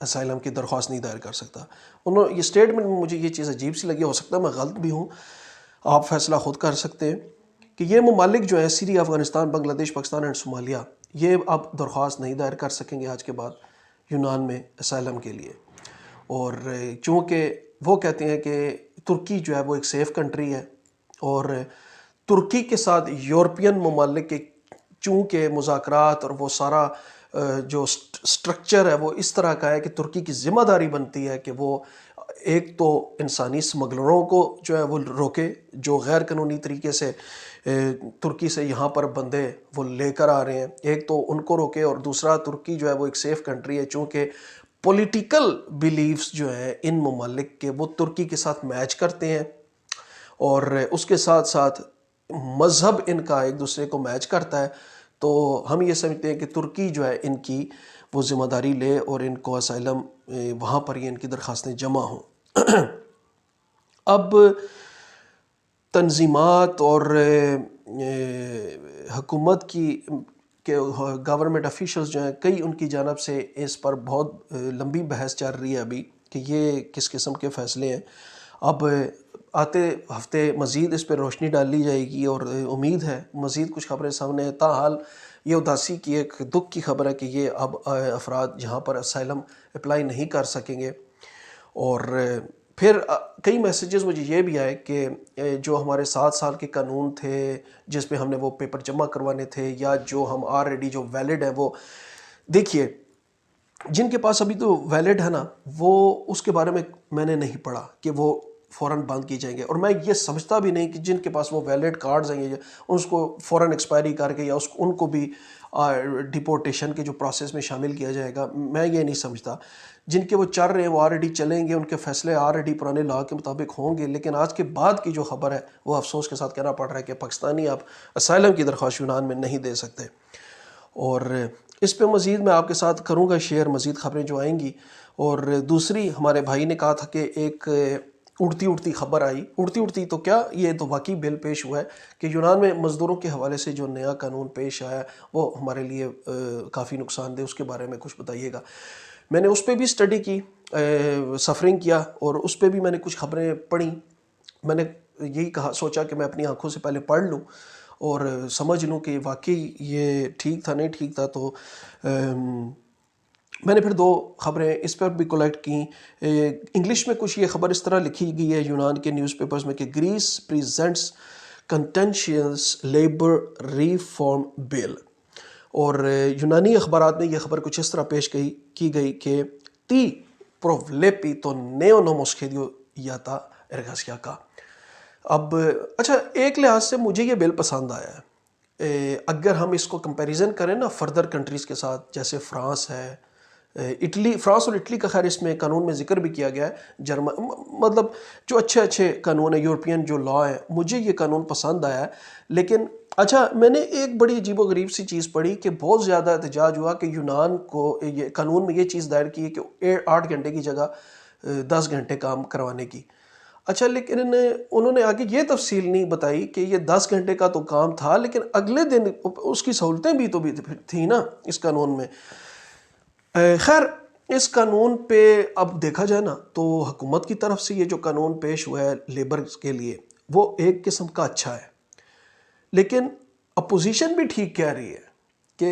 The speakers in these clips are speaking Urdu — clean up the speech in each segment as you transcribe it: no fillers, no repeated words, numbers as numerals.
اسائلم کی درخواست نہیں دائر کر سکتا. یہ اسٹیٹمنٹ میں مجھے یہ چیز عجیب سی لگی، ہو سکتا ہے میں غلط بھی ہوں، آپ فیصلہ خود کر سکتے ہیں کہ یہ ممالک جو ہیں سیریا، افغانستان، بنگلہ دیش، پاکستان اینڈ صومالیہ، یہ اب درخواست نہیں دائر کر سکیں گے آج کے بعد یونان میں اسائلم کے لیے. اور چونکہ وہ کہتے ہیں کہ ترکی جو ہے وہ ایک سیف کنٹری ہے، اور ترکی کے ساتھ یورپین ممالک کے چونکہ مذاکرات اور وہ سارا جو سٹرکچر ہے وہ اس طرح کا ہے کہ ترکی کی ذمہ داری بنتی ہے کہ وہ ایک تو انسانی سمگلروں کو جو ہے وہ روکے، جو غیر قانونی طریقے سے ترکی سے یہاں پر بندے وہ لے کر آ رہے ہیں، ایک تو ان کو روکے، اور دوسرا ترکی جو ہے وہ ایک سیف کنٹری ہے چونکہ پولیٹیکل بیلیفز جو ہیں ان ممالک کے وہ ترکی کے ساتھ میچ کرتے ہیں، اور اس کے ساتھ ساتھ مذہب ان کا ایک دوسرے کو میچ کرتا ہے. تو ہم یہ سمجھتے ہیں کہ ترکی جو ہے ان کی وہ ذمہ داری لے اور ان کو اسائلم وہاں پر ہی ان کی درخواستیں جمع ہوں. اب تنظیمات اور حکومت کی کہ گورنمنٹ افیشلز جو ہیں کئی ان کی جانب سے اس پر بہت لمبی بحث چل رہی ہے ابھی کہ یہ کس قسم کے فیصلے ہیں. اب آتے ہفتے مزید اس پہ روشنی ڈال لی جائے گی اور امید ہے مزید کچھ خبریں سامنے ہیں. تاحال یہ اداسی کی ایک دکھ کی خبر ہے کہ یہ اب افراد جہاں پر اسائلم اپلائی نہیں کر سکیں گے. اور پھر کئی میسیجز مجھے یہ بھی آئے کہ جو ہمارے 7 سال کے قانون تھے جس پہ ہم نے وہ پیپر جمع کروانے تھے، یا جو ہم آلریڈی جو ویلڈ ہیں، وہ دیکھیے جن کے پاس ابھی تو ویلڈ ہے نا، وہ اس کے بارے میں نے نہیں پڑھا کہ وہ فوراً بند کی جائیں گے. اور میں یہ سمجھتا بھی نہیں کہ جن کے پاس وہ ویلڈ کارڈز ہیں اس کو فوراً ایکسپائری کر کے یا ان کو بھی ڈیپورٹیشن کے جو پروسیس میں شامل کیا جائے گا. میں یہ نہیں سمجھتا. جن کے وہ چل رہے ہیں وہ آلریڈی چلیں گے، ان کے فیصلے آلریڈی پرانے لا کے مطابق ہوں گے. لیکن آج کے بعد کی جو خبر ہے وہ افسوس کے ساتھ کہنا پڑ رہا ہے کہ پاکستانی آپ اسائلم کی درخواست یونان میں نہیں دے سکتے. اور اس پہ مزید میں آپ کے ساتھ کروں گا شیئر مزید خبریں جو آئیں گی. اور دوسری ہمارے بھائی نے کہا تھا کہ ایک اڑتی خبر آئی، اڑتی تو کیا، یہ تو واقعی بل پیش ہوا ہے کہ یونان میں مزدوروں کے حوالے سے جو نیا قانون پیش آیا وہ ہمارے لیے کافی نقصان دہ، اس کے بارے میں کچھ بتائیے گا. میں نے اس پہ بھی اسٹڈی کی، سفرنگ کیا، اور اس پہ بھی میں نے کچھ خبریں پڑھیں. میں نے یہی سوچا کہ میں اپنی آنکھوں سے پہلے پڑھ لوں اور سمجھ لوں کہ واقعی یہ ٹھیک تھا نہیں ٹھیک تھا. تو میں نے پھر 2 خبریں اس پر بھی کولیکٹ کیں. انگلش میں کچھ یہ خبر اس طرح لکھی گئی ہے یونان کے نیوز پیپرز میں کہ grease presents contentious labour reform بل. اور یونانی اخبارات میں یہ خبر کچھ اس طرح پیش کی گئی کہ تی پرولیپی تو نیو نوموسکیڈیو یاتا ارگاسیا کا. اب اچھا، ایک لحاظ سے مجھے یہ بل پسند آیا ہے. اگر ہم اس کو کمپیریزن کریں نا فردر کنٹریز کے ساتھ، جیسے فرانس ہے، فرانس اور اٹلی کا خیر اس میں قانون میں ذکر بھی کیا گیا ہے، مطلب جو اچھے قانون ہیں، یورپین جو لا ہے، مجھے یہ قانون پسند آیا ہے. لیکن اچھا، میں نے ایک بڑی عجیب و غریب سی چیز پڑھی کہ بہت زیادہ احتجاج ہوا کہ یونان کو یہ قانون میں یہ چیز دائر کی ہے کہ 8 گھنٹے کی جگہ 10 گھنٹے کام کروانے کی. اچھا، لیکن انہوں نے آگے یہ تفصیل نہیں بتائی کہ یہ 10 گھنٹے کا تو کام تھا، لیکن اگلے دن اس کی سہولتیں بھی تو تھیں نا اس قانون میں. خیر، اس قانون پہ اب دیکھا جائے نا تو حکومت کی طرف سے یہ جو قانون پیش ہوا ہے لیبر کے لیے وہ ایک قسم کا اچھا ہے. لیکن اپوزیشن بھی ٹھیک کہہ رہی ہے کہ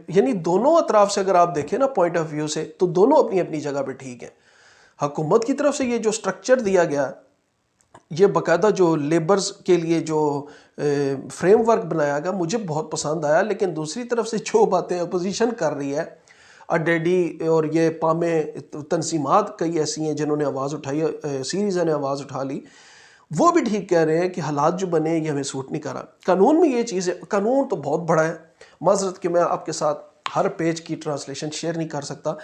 یعنی دونوں اطراف سے اگر آپ دیکھیں نا پوائنٹ آف ویو سے، تو دونوں اپنی اپنی جگہ پہ ٹھیک ہیں. حکومت کی طرف سے یہ جو سٹرکچر دیا گیا، یہ باقاعدہ جو لیبرز کے لیے جو فریم ورک بنایا گیا، مجھے بہت پسند آیا. لیکن دوسری طرف سے جو باتیں اپوزیشن کر رہی ہے، اڈیڈی اور یہ پامے تنظیمات کئی ایسی ہیں جنہوں نے آواز اٹھائی، سیریزا نے آواز اٹھا لی، وہ بھی ٹھیک کہہ رہے ہیں کہ حالات جو بنے یہ ہمیں سوٹ نہیں کر رہا. قانون میں یہ چیز ہے، قانون تو بہت بڑا ہے، معذرت کہ میں آپ کے ساتھ ہر پیج کی ٹرانسلیشن شیئر نہیں کر سکتا.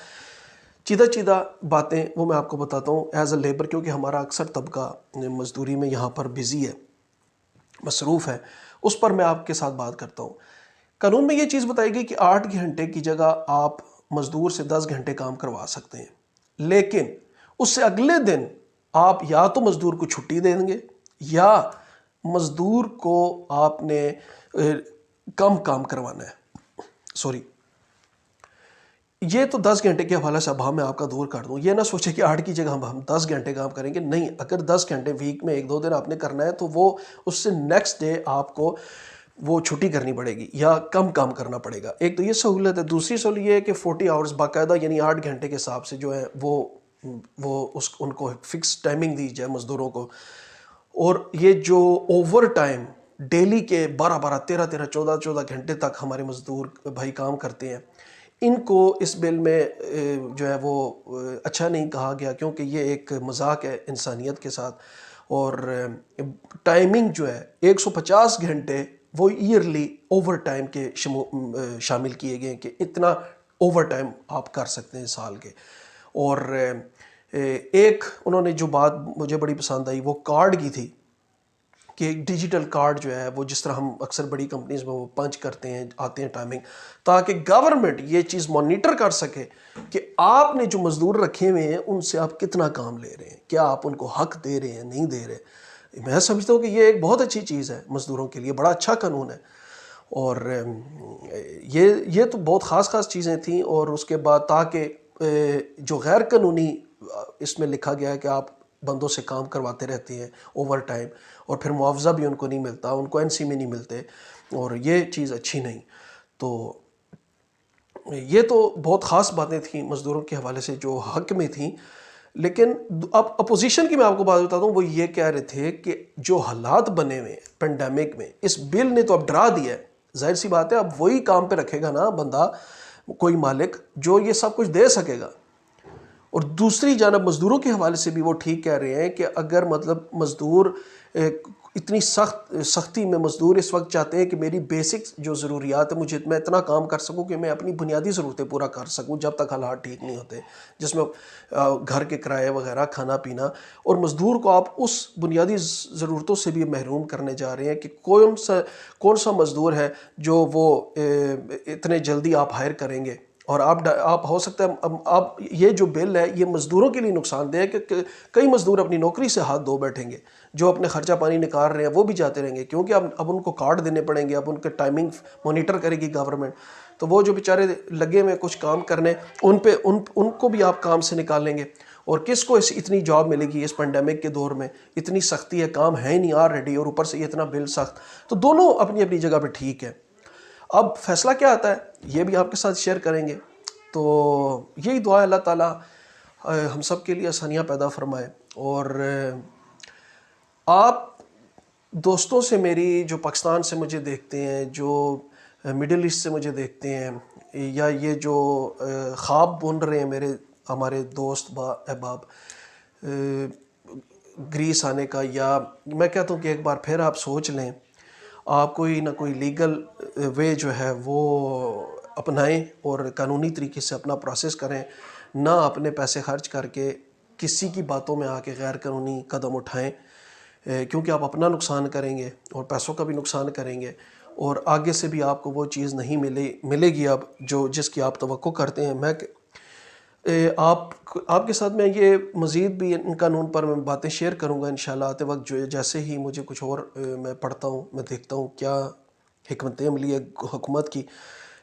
چیدہ باتیں وہ میں آپ کو بتاتا ہوں ایز اے لیبر، کیونکہ ہمارا اکثر طبقہ مزدوری میں یہاں پر بزی ہے، مصروف ہے، اس پر میں آپ کے ساتھ بات کرتا ہوں. قانون میں یہ چیز بتائی گئی کہ 8 گھنٹے کی جگہ آپ مزدور سے 10 گھنٹے کام کروا سکتے ہیں، لیکن اس سے اگلے دن آپ یا تو مزدور کو چھٹی دیں گے یا مزدور کو آپ نے کم کام کروانا ہے. یہ تو 10 گھنٹے کے حوالے سے اب میں آپ کا دور کر دوں، یہ نہ سوچے کہ 8 کی جگہ ہم 10 گھنٹے کام کریں گے، نہیں، اگر 10 گھنٹے ویک میں 1-2 دن آپ نے کرنا ہے تو وہ اس سے نیکسٹ ڈے آپ کو وہ چھٹی کرنی پڑے گی یا کم کام کرنا پڑے گا. ایک تو یہ سہولت ہے. دوسری سہولت یہ ہے کہ 40 آورز باقاعدہ یعنی 8 گھنٹے کے حساب سے جو ہے وہ ان کو فکس ٹائمنگ دی جائے مزدوروں کو. اور یہ جو اوور ٹائم ڈیلی کے 12-12 13-13 14-14 گھنٹے تک ہمارے مزدور بھائی کام کرتے ہیں، ان کو اس بل میں جو ہے وہ اچھا نہیں کہا گیا، کیونکہ یہ ایک مذاق ہے انسانیت کے ساتھ. اور ٹائمنگ جو ہے 150 گھنٹے وہ ایئرلی اوور ٹائم کے شامل کیے گئے ہیں کہ اتنا اوور ٹائم آپ کر سکتے ہیں سال کے. اور ایک انہوں نے جو بات مجھے بڑی پسند آئی وہ کارڈ کی تھی کہ ایک ڈیجیٹل کارڈ جو ہے وہ جس طرح ہم اکثر بڑی کمپنیز میں وہ پنچ کرتے ہیں آتے ہیں ٹائمنگ، تاکہ گورنمنٹ یہ چیز مانیٹر کر سکے کہ آپ نے جو مزدور رکھے ہوئے ہیں ان سے آپ کتنا کام لے رہے ہیں، کیا آپ ان کو حق دے رہے ہیں نہیں دے رہے. میں سمجھتا ہوں کہ یہ ایک بہت اچھی چیز ہے مزدوروں کے لیے، بڑا اچھا قانون ہے. اور یہ تو بہت خاص چیزیں تھیں. اور اس کے بعد تاکہ جو غیر قانونی اس میں لکھا گیا ہے کہ آپ بندوں سے کام کرواتے رہتے ہیں اوور ٹائم اور پھر معاوضہ بھی ان کو نہیں ملتا، ان کو NC میں نہیں ملتے، اور یہ چیز اچھی نہیں. تو یہ تو بہت خاص باتیں تھیں مزدوروں کے حوالے سے جو حق میں تھیں. لیکن اب اپوزیشن کی میں آپ کو بات بتاتا ہوں، وہ یہ کہہ رہے تھے کہ جو حالات بنے ہوئے ہیں پینڈیمک میں، اس بل نے تو اب ڈرا دیا ہے. ظاہر سی بات ہے اب وہی کام پہ رکھے گا نا بندہ، کوئی مالک جو یہ سب کچھ دے سکے گا. اور دوسری جانب مزدوروں کے حوالے سے بھی وہ ٹھیک کہہ رہے ہیں کہ اگر مطلب مزدور اتنی سختی میں مزدور اس وقت چاہتے ہیں کہ میری بیسک جو ضروریات ہیں میں اتنا کام کر سکوں کہ میں اپنی بنیادی ضرورتیں پورا کر سکوں جب تک حالات ٹھیک نہیں ہوتے، جس میں گھر کے کرائے وغیرہ، کھانا پینا. اور مزدور کو آپ اس بنیادی ضرورتوں سے بھی محروم کرنے جا رہے ہیں کہ کون سا مزدور ہے جو وہ اتنے جلدی آپ ہائر کریں گے. اور آپ ہو سکتا ہے آپ یہ جو بل ہے یہ مزدوروں کے لیے نقصان دہ ہے کہ کئی مزدور اپنی نوکری سے ہاتھ دھو بیٹھیں گے، جو اپنے خرچہ پانی نکال رہے ہیں وہ بھی جاتے رہیں گے، کیونکہ اب ان کو کارڈ دینے پڑیں گے، اب ان کے ٹائمنگ مانیٹر کرے گی گورنمنٹ. تو وہ جو بیچارے لگے ہوئے کچھ کام کرنے، ان کو بھی آپ کام سے نکالیں گے. اور کس کو اتنی جاب ملے گی اس پینڈیمک کے دور میں؟ اتنی سختی ہے، کام ہے ہی نہیں آلریڈی، اور اوپر سے یہ اتنا بل سخت. تو دونوں اپنی اپنی جگہ پہ ٹھیک ہے. اب فیصلہ کیا آتا ہے یہ بھی آپ کے ساتھ شیئر کریں گے. تو یہی دعا ہے اللہ تعالیٰ ہم سب کے لیے آسانیاں پیدا فرمائے. اور آپ دوستوں سے میری جو پاکستان سے مجھے دیکھتے ہیں، جو مڈل ایسٹ سے مجھے دیکھتے ہیں، یا یہ جو خواب بن رہے ہیں ہمارے دوست احباب گریس آنے کا، یا میں کہتا ہوں کہ ایک بار پھر آپ سوچ لیں، آپ کوئی نہ کوئی لیگل وے جو ہے وہ اپنائیں اور قانونی طریقے سے اپنا پروسیس کریں، نہ اپنے پیسے خرچ کر کے کسی کی باتوں میں آ کے غیر قانونی قدم اٹھائیں، کیونکہ آپ اپنا نقصان کریں گے اور پیسوں کا بھی نقصان کریں گے، اور آگے سے بھی آپ کو وہ چیز نہیں ملے گی اب جس کی آپ توقع کرتے ہیں. آپ کے ساتھ میں یہ مزید بھی ان قانون پر میں باتیں شیئر کروں گا انشاءاللہ آتے وقت، جیسے ہی مجھے کچھ اور میں پڑھتا ہوں، میں دیکھتا ہوں کیا حکمت عملی ہے حکومت کی.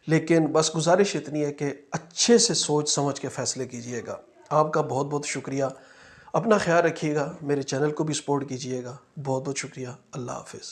لیکن بس گزارش اتنی ہے کہ اچھے سے سوچ سمجھ کے فیصلے کیجئے گا. آپ کا بہت بہت شکریہ. اپنا خیال رکھیے گا، میرے چینل کو بھی سپورٹ کیجئے گا. بہت بہت شکریہ. اللہ حافظ.